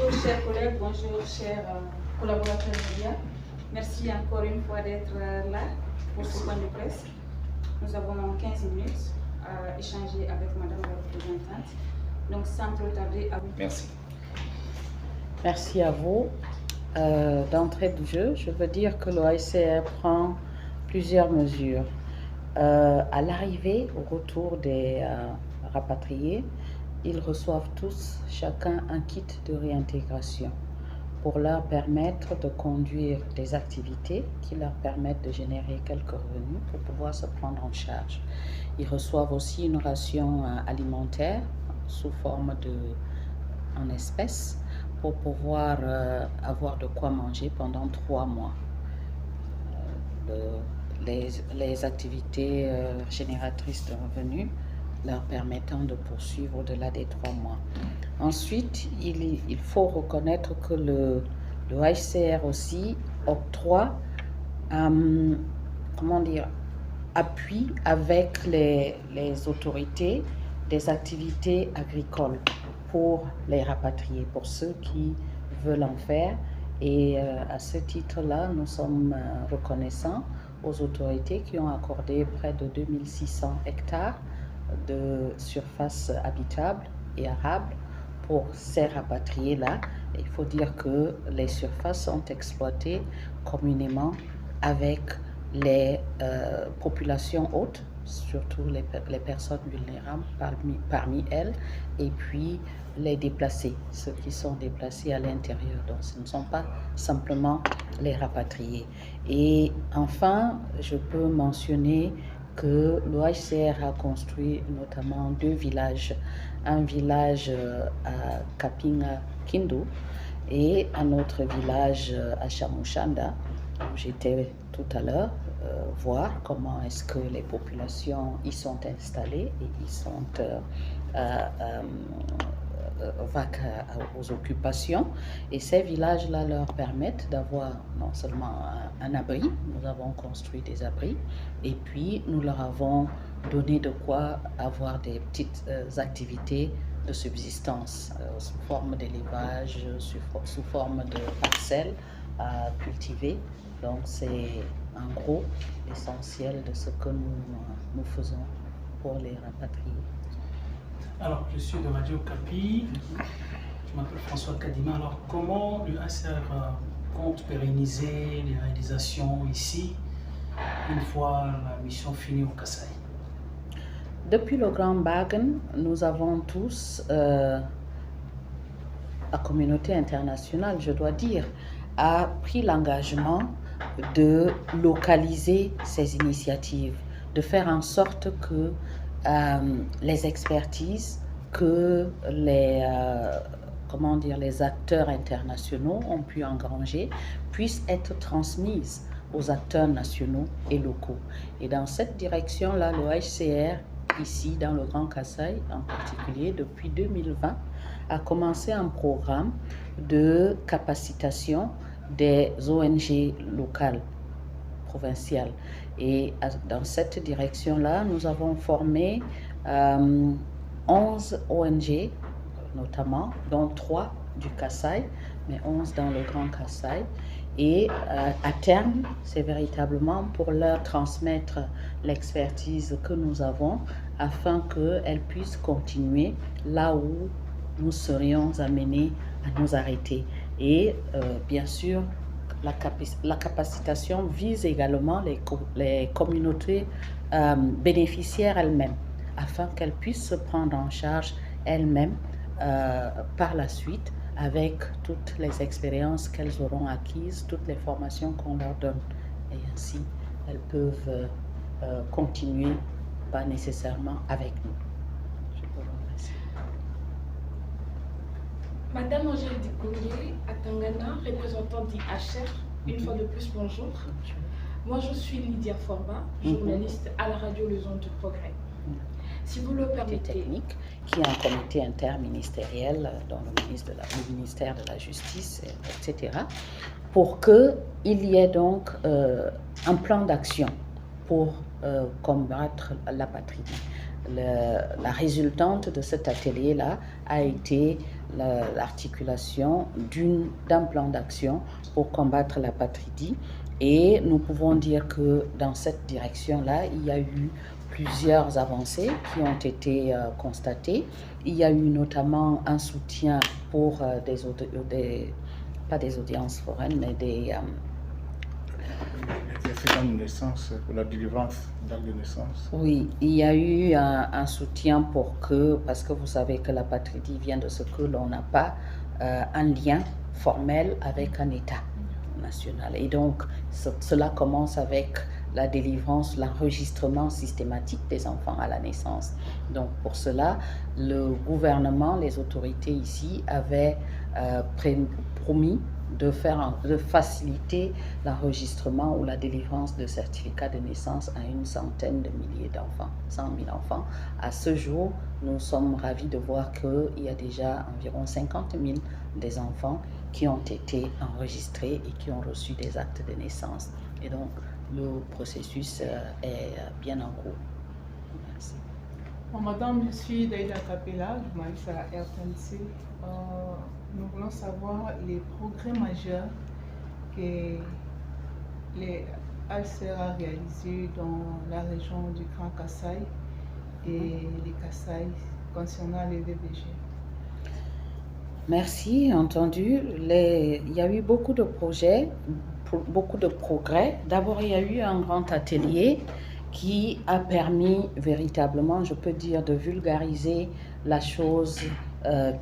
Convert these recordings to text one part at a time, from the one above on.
Bonjour chers collègues, bonjour chers collaborateurs médias. Merci encore une fois d'être là pour ce point de presse. Nous avons 15 minutes à échanger avec Madame la représentante. Donc sans trop tarder, à vous. Merci. Merci à vous. D'entrée de jeu, je veux dire que l'OICR prend plusieurs mesures. À l'arrivée, au retour des rapatriés, ils reçoivent tous, chacun, un kit de réintégration pour leur permettre de conduire des activités qui leur permettent de générer quelques revenus pour pouvoir se prendre en charge. Ils reçoivent aussi une ration alimentaire sous forme en espèces pour pouvoir avoir de quoi manger pendant 3 mois. Les activités génératrices de revenus leur permettant de poursuivre au-delà des 3 mois. Ensuite, il faut reconnaître que le HCR aussi octroie appui avec les autorités des activités agricoles pour les rapatriés, pour ceux qui veulent en faire. Et à ce titre-là, nous sommes reconnaissants aux autorités qui ont accordé près de 2600 hectares de surface habitable et arable pour ces rapatriés-là. Il faut dire que les surfaces sont exploitées communément avec les populations hautes, surtout les personnes vulnérables parmi elles, et puis les déplacés, ceux qui sont déplacés à l'intérieur. Donc ce ne sont pas simplement les rapatriés. Et enfin, je peux mentionner que l'OHCR a construit notamment 2 villages. Un village à Kapinga Kindu et un autre village à Chamushanda, où j'étais tout à l'heure, voir comment est-ce que les populations y sont installées et y sont vaques aux occupations. Et ces villages-là leur permettent d'avoir non seulement un abri, nous avons construit des abris, et puis nous leur avons donné de quoi avoir des petites activités de subsistance sous forme d'élevage, sous forme de parcelles à cultiver. Donc c'est en gros l'essentiel de ce que nous faisons pour les rapatriés. Alors, je suis de Radio Okapi, je m'appelle François Kadima. Alors, comment l'UHCR compte pérenniser les réalisations ici, une fois la mission finie au Kasaï? Depuis le Grand Bagen, nous avons tous, la communauté internationale, je dois dire, a pris l'engagement de localiser ces initiatives, de faire en sorte que les expertises que les acteurs internationaux ont pu engranger puissent être transmises aux acteurs nationaux et locaux. Et dans cette direction-là, l'OHCR, ici dans le Grand Kasaï en particulier, depuis 2020, a commencé un programme de capacitation des ONG locales, provinciales. Et dans cette direction-là, nous avons formé 11 ONG, notamment, dont 3 du Kasaï, mais 11 dans le Grand Kasaï. Et à terme, c'est véritablement pour leur transmettre l'expertise que nous avons afin qu'elles puissent continuer là où nous serions amenés à nous arrêter. Et bien sûr, la capacitation vise également les communautés bénéficiaires elles-mêmes, afin qu'elles puissent se prendre en charge elles-mêmes par la suite avec toutes les expériences qu'elles auront acquises, toutes les formations qu'on leur donne. Et ainsi, elles peuvent continuer, pas nécessairement avec nous. Je vous remercie. Madame Angèle Dikoye, à Tangana, représentante d'IHR, une fois de plus, bonjour. Moi, je suis Lydia Forba, journaliste à la radio Les Ondes du Progrès. Si vous le permettez. Technique, qui est un comité interministériel dans le ministère de la Justice, etc., pour qu'il y ait donc un plan d'action pour combattre l'apatrisie. la résultante de cet atelier-là a été l'articulation d'un plan d'action pour combattre l'apatridie. Et nous pouvons dire que dans cette direction-là, il y a eu plusieurs avancées qui ont été constatées. Il y a eu notamment un soutien pour pas des audiences foraines, mais des certificats de naissance, pour la délivrance d'actes de naissance. Oui, il y a eu un soutien parce que vous savez que l'apatridie vient de ce que l'on n'a pas un lien formel avec un État national. Et donc, cela commence avec la délivrance, l'enregistrement systématique des enfants à la naissance. Donc, pour cela, le gouvernement, les autorités ici avaient promis de faciliter l'enregistrement ou la délivrance de certificats de naissance à une centaine de milliers d'enfants, 100 000 enfants. À ce jour, nous sommes ravis de voir qu'il y a déjà environ 50 000 des enfants qui ont été enregistrés et qui ont reçu des actes de naissance. Et donc, le processus est bien en cours. Merci. Bon, madame, je suis Daïda Capella, journaliste à la RTNC. Nous voulons savoir les progrès majeurs que les HCR a réalisés dans la région du Grand Kasaï et les Kasaï concernant les VBG. Merci, entendu. Il y a eu beaucoup de projets, beaucoup de progrès. D'abord, il y a eu un grand atelier qui a permis véritablement, je peux dire, de vulgariser la chose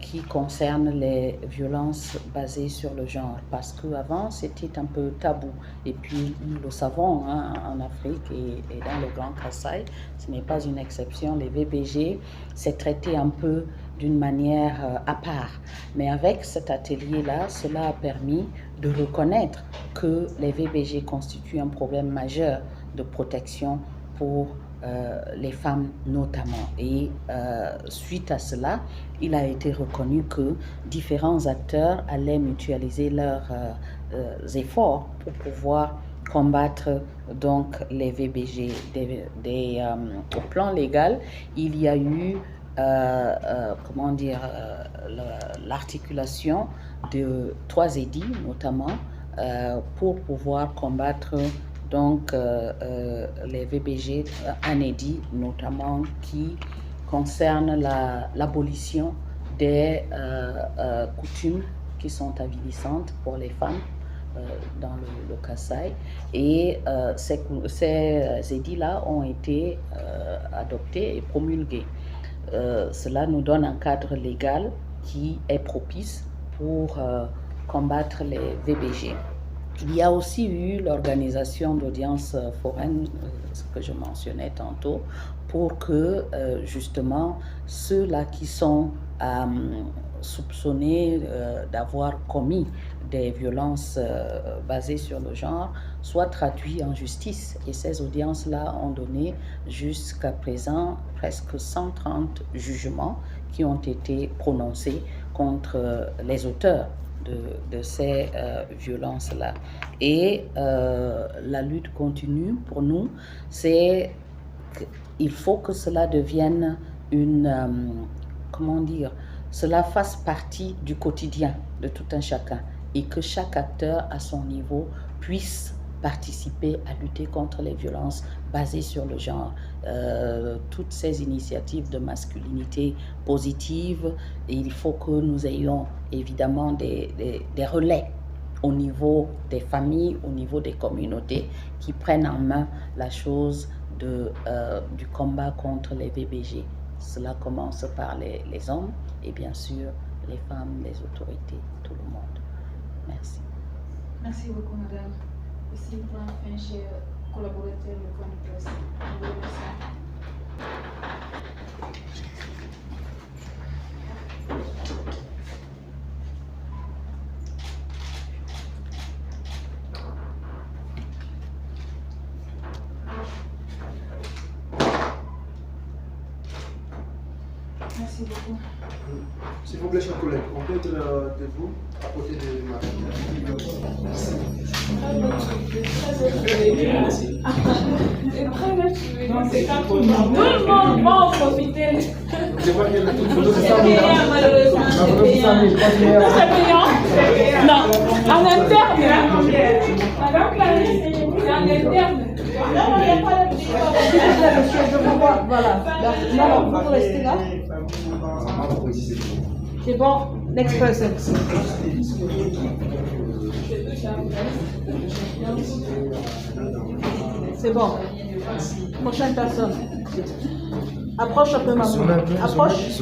qui concerne les violences basées sur le genre. Parce qu'avant, c'était un peu tabou. Et puis, nous le savons, hein, en Afrique et dans le Grand Kasaï, ce n'est pas une exception. Les VBG, c'est traité un peu d'une manière à part. Mais avec cet atelier-là, cela a permis de reconnaître que les VBG constituent un problème majeur de protection pour les femmes notamment. Et suite à cela, il a été reconnu que différents acteurs allaient mutualiser leurs efforts pour pouvoir combattre donc les VBG. Au plan légal, il y a eu l'articulation de 3 édits notamment pour pouvoir combattre donc les VBG, un édit notamment qui concerne l'abolition des coutumes qui sont avilissantes pour les femmes dans le Kasaï. Et ces édits-là ont été adoptés et promulgués. Cela nous donne un cadre légal qui est propice pour combattre les VBG. Il y a aussi eu l'organisation d'audiences foraines, ce que je mentionnais tantôt, pour que justement ceux-là qui sont soupçonnés d'avoir commis des violences basées sur le genre soient traduits en justice. Et ces audiences-là ont donné jusqu'à présent presque 130 jugements qui ont été prononcés contre les auteurs de ces violences-là. Et la lutte continue pour nous, c'est qu'il faut que cela devienne cela fasse partie du quotidien de tout un chacun et que chaque acteur à son niveau puisse participer à lutter contre les violences basées sur le genre. Toutes ces initiatives de masculinité positive, et il faut que nous ayons évidemment des relais au niveau des familles, au niveau des communautés qui prennent en main la chose du combat contre les VBG. Cela commence par les hommes et bien sûr les femmes, les autorités, tout le monde. Merci. Merci beaucoup, madame. Ici, pour enfin, chers collaborateurs de Point de Presse, je vous remercie. Merci. Merci beaucoup. S'il vous plaît, chers collègues, on peut être debout à côté de madame. Tout le monde va en profiter. Je vois qu'il y a une photo de C'est ça. payant, malheureusement. C'est payant. C'est payant? Non, en interne. Madame Clarisse, c'est en interne. Non, il n'y a pas de petit Voilà. Non, vous restez là. C'est bon. Next person. C'est bon. Prochaine personne. Approche un peu, maman. Approche.